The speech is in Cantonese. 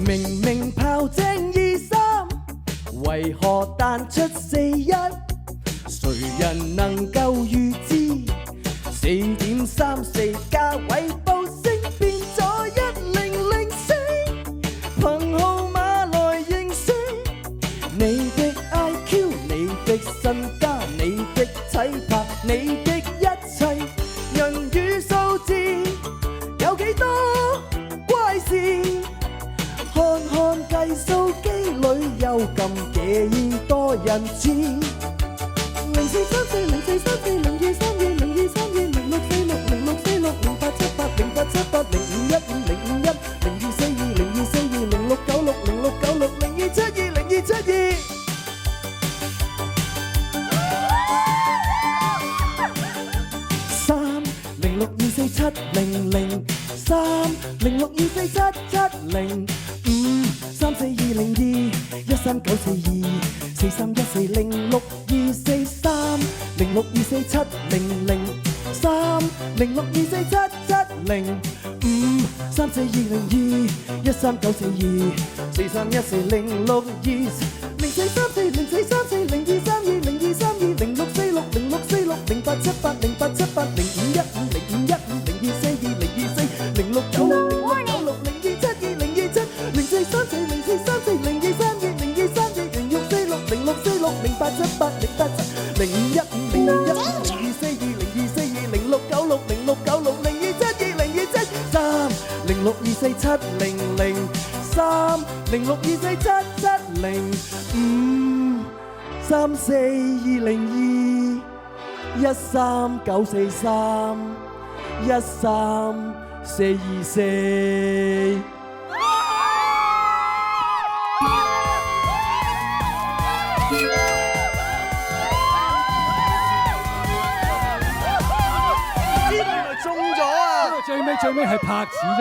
明明炮正23，為何彈出41？誰人能夠預知4.34價位報升變咗1004？憑號碼來認識你的 IQ， 你的身家，你的體魄，你的一切，人與數字有幾多怪事？看看計數機裏有咁幾多人知？13943131424。最尾係拍子啫嘛。